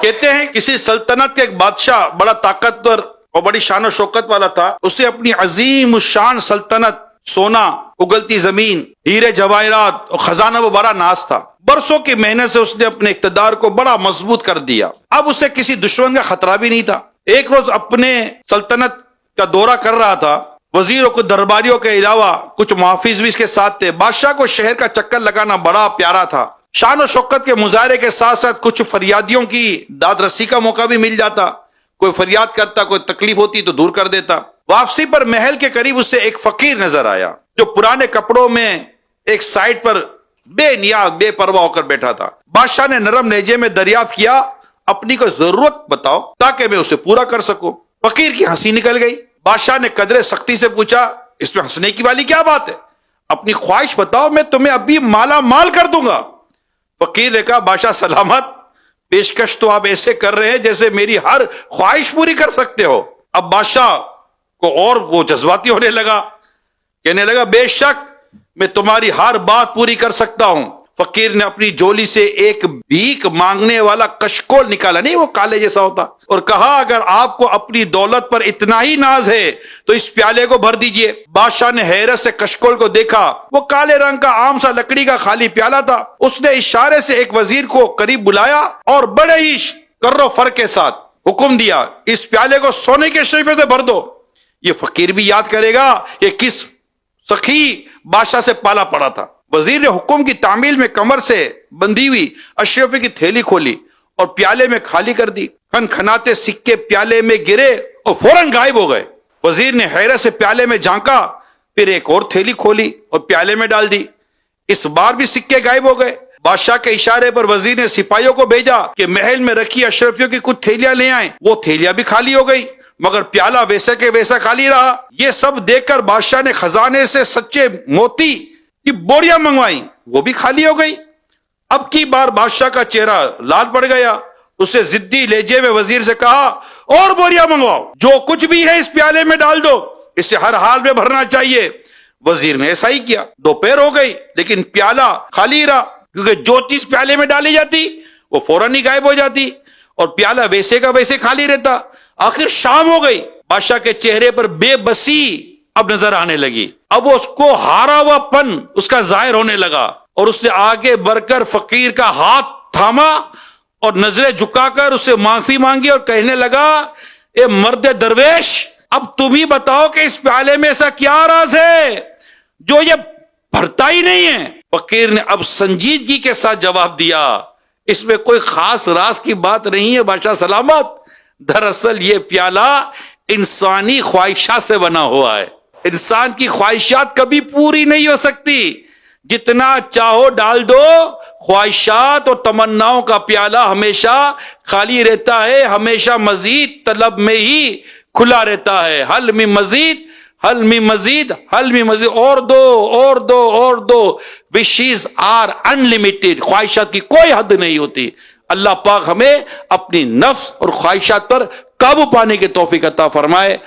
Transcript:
کہتے ہیں کسی سلطنت کے ایک بادشاہ بڑا طاقتور اور بڑی شان و شوکت والا تھا. اسے اپنی عظیم الشان سلطنت، سونا، اگلتی زمین، ہیرے جواہرات اور خزانہ و بڑا ناز تھا. برسوں کی محنت سے اس نے اپنے اقتدار کو بڑا مضبوط کر دیا. اب اسے کسی دشمن کا خطرہ بھی نہیں تھا. ایک روز اپنے سلطنت کا دورہ کر رہا تھا. وزیر اور کچھ درباریوں کے علاوہ کچھ محافظ بھی اس کے ساتھ تھے. بادشاہ کو شہر کا چکر لگانا بڑا پیارا تھا. شان و شوکت کے مظاہرے کے ساتھ ساتھ کچھ فریادیوں کی داد رسی کا موقع بھی مل جاتا. کوئی فریاد کرتا، کوئی تکلیف ہوتی تو دور کر دیتا. واپسی پر محل کے قریب اسے ایک فقیر نظر آیا جو پرانے کپڑوں میں ایک سائٹ پر بے نیاز، بے پرواہ ہو کر بیٹھا تھا. بادشاہ نے نرم لہجے میں دریافت کیا، اپنی کوئی ضرورت بتاؤ تاکہ میں اسے پورا کر سکوں. فقیر کی ہنسی نکل گئی. بادشاہ نے قدرے سختی سے پوچھا، اس میں ہنسنے کی والی کیا بات ہے؟ اپنی خواہش بتاؤ، میں تمہیں ابھی مالا مال کر دوں گا. فقیر نے کہا، بادشاہ سلامت، پیشکش تو آپ ایسے کر رہے ہیں جیسے میری ہر خواہش پوری کر سکتے ہو. اب بادشاہ کو اور وہ جذباتی ہونے لگا، کہنے لگا، بے شک میں تمہاری ہر بات پوری کر سکتا ہوں. فقیر نے اپنی جولی سے ایک بھیک مانگنے والا کشکول نکالا، نہیں وہ کالے جیسا ہوتا، اور کہا، اگر آپ کو اپنی دولت پر اتنا ہی ناز ہے تو اس پیالے کو بھر دیجئے. بادشاہ نے حیرت سے کشکول کو دیکھا. وہ کالے رنگ کا عام سا لکڑی کا خالی پیالہ تھا. اس نے اشارے سے ایک وزیر کو قریب بلایا اور بڑے ہی کر و فر کے ساتھ حکم دیا، اس پیالے کو سونے کے شریفے سے بھر دو. یہ فقیر بھی یاد کرے گا کہ کس سخی بادشاہ سے پالا پڑا تھا. وزیر نے حکم کی تعمیل میں کمر سے بندھی ہوئی اشرفی کی تھیلی کھولی اور پیالے میں خالی کر دی. کھن کھناتے سکے پیالے میں گرے اور فوراً غائب ہو گئے. وزیر نے حیرت سے پیالے میں جھانکا، پھر ایک اور تھیلی کھولی اور پیالے میں ڈال دی. اس بار بھی سکے غائب ہو گئے. بادشاہ کے اشارے پر وزیر نے سپاہیوں کو بھیجا کہ محل میں رکھی اشرفیوں کی کچھ تھیلیاں لے آئیں. وہ تھیلیاں بھی خالی ہو گئی، مگر پیالہ ویسا کے ویسا خالی رہا. یہ سب دیکھ کر بادشاہ نے خزانے سے سچے موتی کی بوریاں منگوائیں، وہ بھی خالی ہو گئی. اب کی بار بادشاہ کا چہرہ لال پڑ گیا. اسے ضدی لہجے میں وزیر سے کہا، اور بوریاں منگواؤ، جو کچھ بھی ہے اس پیالے میں ڈال دو، اسے ہر حال میں بھرنا چاہیے. وزیر نے ایسا ہی کیا. دوپہر ہو گئی لیکن پیالہ خالی رہا، کیونکہ جو چیز پیالے میں ڈالی جاتی وہ فوراً ہی غائب ہو جاتی اور پیالہ ویسے کا ویسے خالی رہتا. آخر شام ہو گئی. بادشاہ کے چہرے پر بے بسی اب نظر آنے لگی. اب اس کو ہارا ہوا پن اس کا ظاہر ہونے لگا اور اس نے آگے بڑھ کر فقیر کا ہاتھ تھاما اور نظریں جھکا کر اسے معافی مانگی اور کہنے لگا، اے مرد درویش، اب تم ہی بتاؤ کہ اس پیالے میں ایسا کیا راز ہے جو یہ بھرتا ہی نہیں ہے. فقیر نے اب سنجیدگی کے ساتھ جواب دیا، اس میں کوئی خاص راز کی بات نہیں ہے بادشاہ سلامت. دراصل یہ پیالہ انسانی خواہشات سے بنا ہوا ہے. انسان کی خواہشات کبھی پوری نہیں ہو سکتی. جتنا چاہو ڈال دو، خواہشات اور تمناؤں کا پیالہ ہمیشہ خالی رہتا ہے، ہمیشہ مزید طلب میں ہی کھلا رہتا ہے. حل میں مزید، حل میں مزید، حل میں مزید، اور دو اور دو اور دو. Wishes are unlimited. خواہشات کی کوئی حد نہیں ہوتی. اللہ پاک ہمیں اپنی نفس اور خواہشات پر قابو پانے کی توفیق عطا فرمائے.